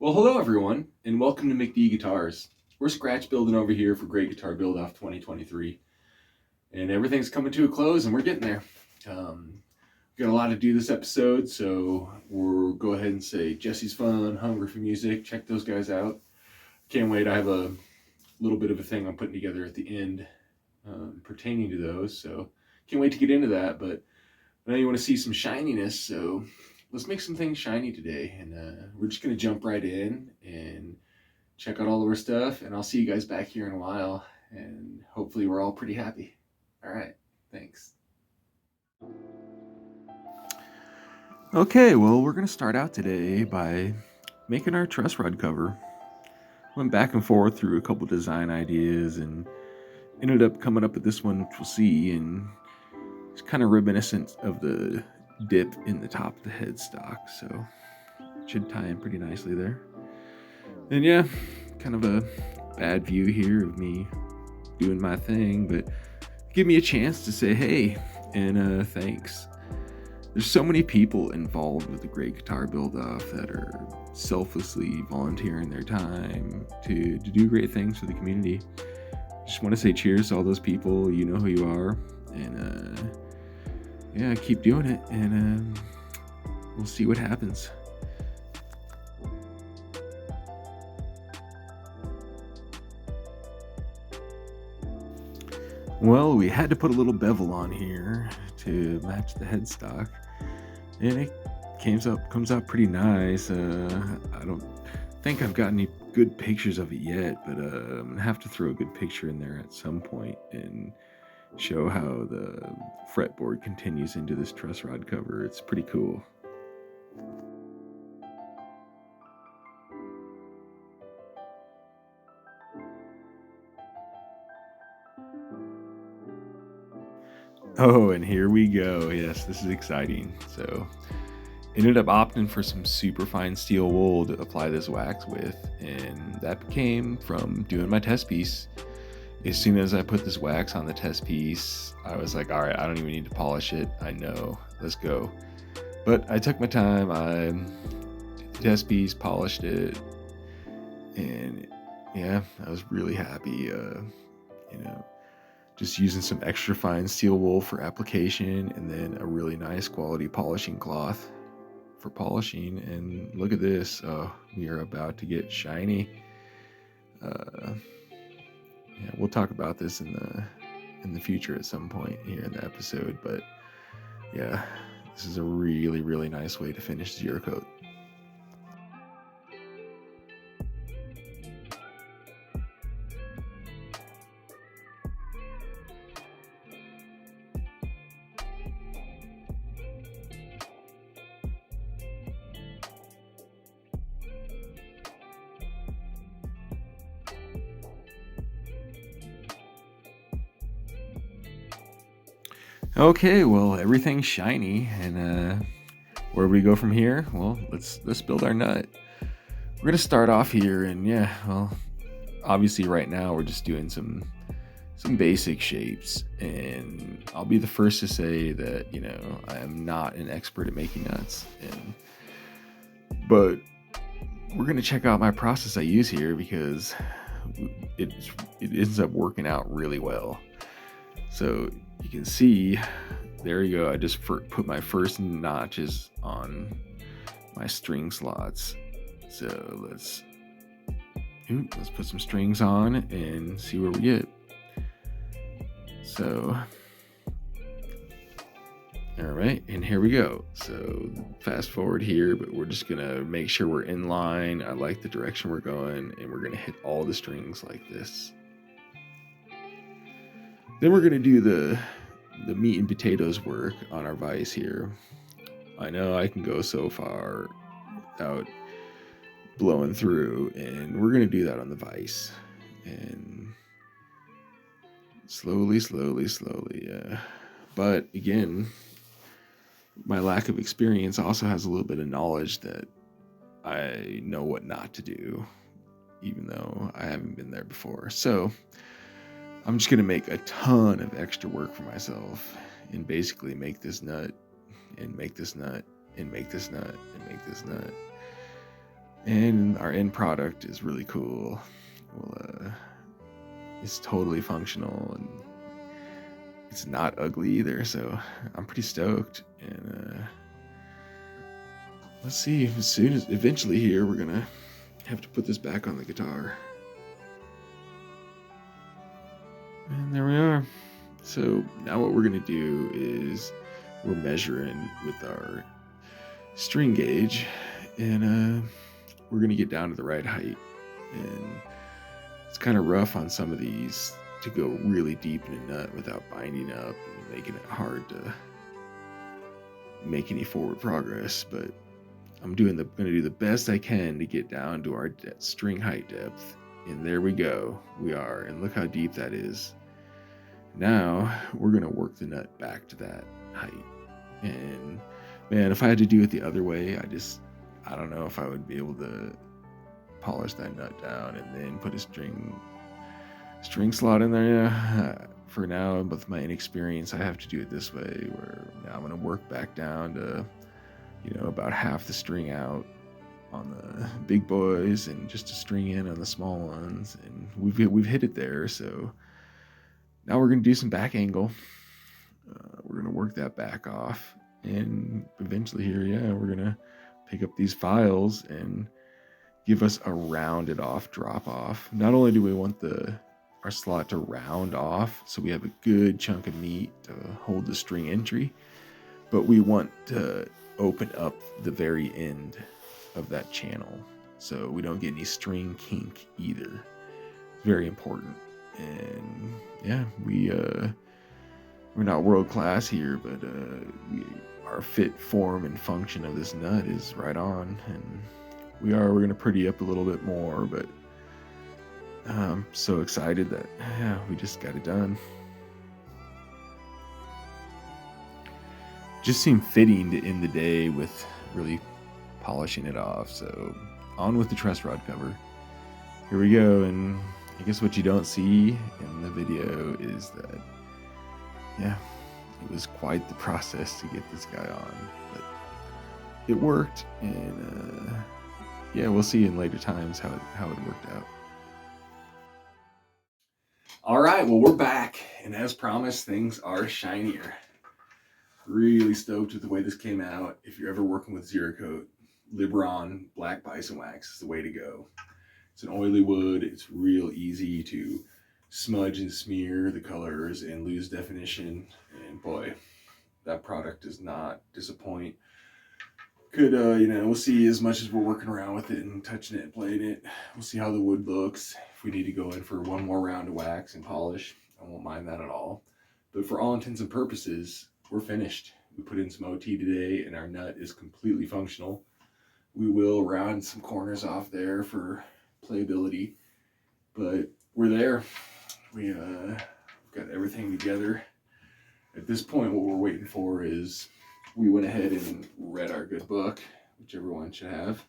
Well, hello everyone, and welcome to McD Guitars. We're scratch building over here for Great Guitar Build Off 2023, and everything's coming to a close, and we're getting there. We've got a lot to do this episode, so we'll go ahead and say Jesse's Fun, Hungry for Music. Check those guys out. Can't wait. I have a little bit of a thing I'm putting together at the end pertaining to those, so can't wait to get into that. But I know you want to see some shininess, so let's make some things shiny today, and we're just going to jump right in and check out all of our stuff, and I'll see you guys back here in a while, and hopefully we're all pretty happy. All right, thanks. Okay, well, we're going to start out today by making our truss rod cover. Went back and forth through a couple design ideas and ended up coming up with this one, which we'll see, and it's kind of reminiscent of the dip in the top of the headstock, so it should tie in pretty nicely there. And yeah, kind of a bad view here of me doing my thing, but give me a chance to say hey and thanks. There's so many people involved with the Great Guitar Build Off that are selflessly volunteering their time to do great things for the community. Just want to say cheers to all those people. You know who you are, and yeah, keep doing it, and we'll see what happens. Well, we had to put a little bevel on here to match the headstock, and it comes out pretty nice. I don't think I've got any good pictures of it yet, but I'm gonna have to throw a good picture in there at some point and show how the fretboard continues into this truss rod cover. It's pretty cool. Oh, and here we go. Yes, this is exciting. So ended up opting for some super fine steel wool to apply this wax with, and that came from doing my test piece. As soon as I put this wax on the test piece, I was like, all right, I don't even need to polish it. I know, let's go. But I took my time. I did the test piece, polished it, and yeah, I was really happy. Just using some extra fine steel wool for application, and then a really nice quality polishing cloth for polishing. And look at this. Oh, we are about to get shiny. Yeah, we'll talk about this in the future at some point here in the episode, but yeah, this is a really, really nice way to finish zero coat. Okay, well, everything's shiny, and where do we go from here? Well, let's build our nut. We're gonna start off here, and yeah, well, obviously right now we're just doing some basic shapes, and I'll be the first to say that I am not an expert at making nuts, but we're gonna check out my process I use here because it ends up working out really well. So you can see, there you go. I just put my first notches on my string slots. So let's put some strings on and see where we get. So, all right, and here we go. So fast forward here, but we're just gonna make sure we're in line. I like the direction we're going, and we're gonna hit all the strings like this. Then we're gonna do the meat and potatoes work on our vise here. I know I can go so far without blowing through, and we're gonna do that on the vise, and slowly. But again, my lack of experience also has a little bit of knowledge that I know what not to do, even though I haven't been there before. So I'm just gonna make a ton of extra work for myself and basically make this nut and make this nut and make this nut and make this nut And our end product is really cool. Well, it's totally functional and it's not ugly either, so I'm pretty stoked. And let's see, eventually here, we're gonna have to put this back on the guitar. And there we are. So now what we're gonna do is we're measuring with our string gauge, and we're gonna get down to the right height. And it's kind of rough on some of these to go really deep in a nut without binding up and making it hard to make any forward progress, but I'm gonna do the best I can to get down to our string height depth. And there we go. We are, and look how deep that is. Now we're gonna work the nut back to that height. And man, if I had to do it the other way, I don't know if I would be able to polish that nut down and then put a string slot in there. Yeah. For now, with my inexperience, I have to do it this way, where now I'm gonna work back down to, about half the string out on the big boys and just a string in on the small ones, and we've hit it there. So now we're gonna do some back angle. We're gonna work that back off, and eventually here, we're gonna pick up these files and give us a rounded off drop off. Not only do we want our slot to round off so we have a good chunk of meat to hold the string entry, but we want to open up the very end of that channel so we don't get any string kink either. It's very important. And yeah, we're not world class here, but our fit, form, and function of this nut is right on, and we're gonna pretty up a little bit more, but I'm so excited that we just got it done. Just seemed fitting to end the day with really polishing it off. So on with the truss rod cover. Here we go. And I guess what you don't see in the video is that, it was quite the process to get this guy on, but it worked. And we'll see in later times how it worked out. All right, well, we're back, and as promised, things are shinier. Really stoked with the way this came out. If you're ever working with Ziri coat, Libron Black Bison Wax is the way to go. It's an oily wood. It's real easy to smudge and smear the colors and lose definition. And boy, that product does not disappoint. We'll see, as much as we're working around with it and touching it and playing it, we'll see how the wood looks. If we need to go in for one more round of wax and polish, I won't mind that at all. But for all intents and purposes, we're finished. We put in some OT today, and our nut is completely functional. We will round some corners off there for playability, but we're there. We've got everything together. At this point, what we're waiting for is we went ahead and read our good book, which everyone should have.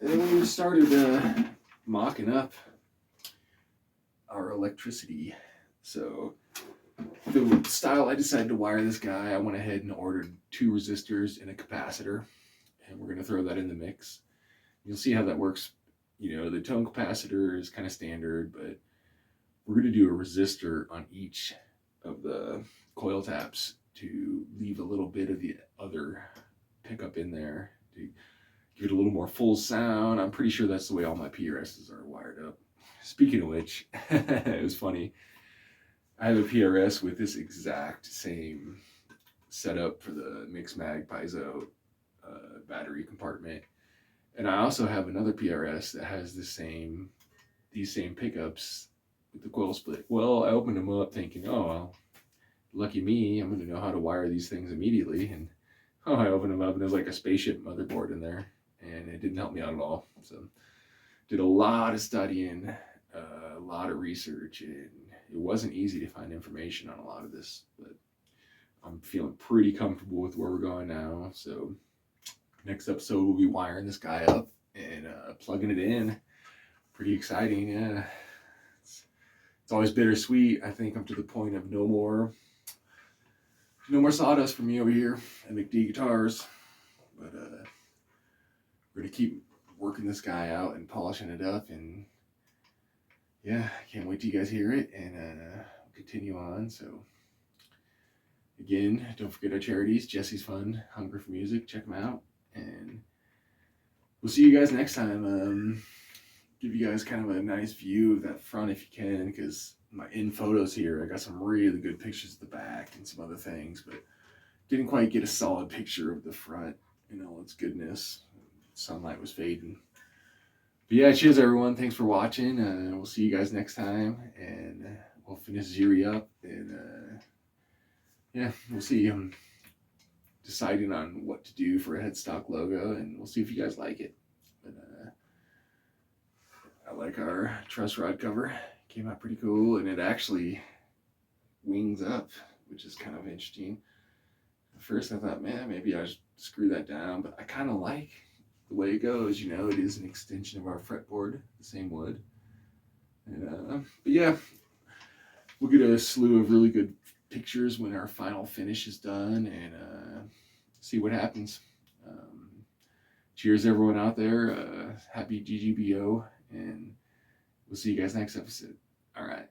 And we started mocking up our electricity. So the style I decided to wire this guy, I went ahead and ordered 2 resistors and a capacitor, and we're going to throw that in the mix. You'll see how that works. The tone capacitor is kind of standard, but we're going to do a resistor on each of the coil taps to leave a little bit of the other pickup in there to give it a little more full sound. I'm pretty sure that's the way all my PRSs are wired up. Speaking of which, it was funny. I have a PRS with this exact same setup for the Mix-Mag Piezo battery compartment. And I also have another PRS that has these same pickups with the coil split. Well, I opened them up thinking, oh, well, lucky me, I'm going to know how to wire these things immediately. And I opened them up and there's like a spaceship motherboard in there, and it didn't help me out at all. So did a lot of studying, a lot of research, and it wasn't easy to find information on a lot of this, but I'm feeling pretty comfortable with where we're going now. So next episode, we'll be wiring this guy up and plugging it in. Pretty exciting, yeah. It's always bittersweet. I think I'm to the point of no more sawdust for me over here at McD Guitars. But we're gonna keep working this guy out and polishing it up, and yeah, can't wait till you guys hear it, and continue on. So again, don't forget our charities, Jesse's Fund, Hunger for Music, check them out, and we'll see you guys next time. Give you guys kind of a nice view of that front if you can, because my in photos here, I got some really good pictures of the back and some other things, but didn't quite get a solid picture of the front in all its goodness. Sunlight was fading. But yeah, cheers everyone. Thanks for watching. We'll see you guys next time, and we'll finish Ziri up, and yeah, we'll see. I'm deciding on what to do for a headstock logo, and we'll see if you guys like it. But I like our truss rod cover. Came out pretty cool, and it actually wings up, which is kind of interesting. At first I thought, man, maybe I should screw that down, but I kind of like the way it goes. You know, it is an extension of our fretboard, the same wood. And but yeah, we'll get a slew of really good pictures when our final finish is done, and see what happens. Cheers everyone out there. Happy GGBO, and we'll see you guys next episode. All right.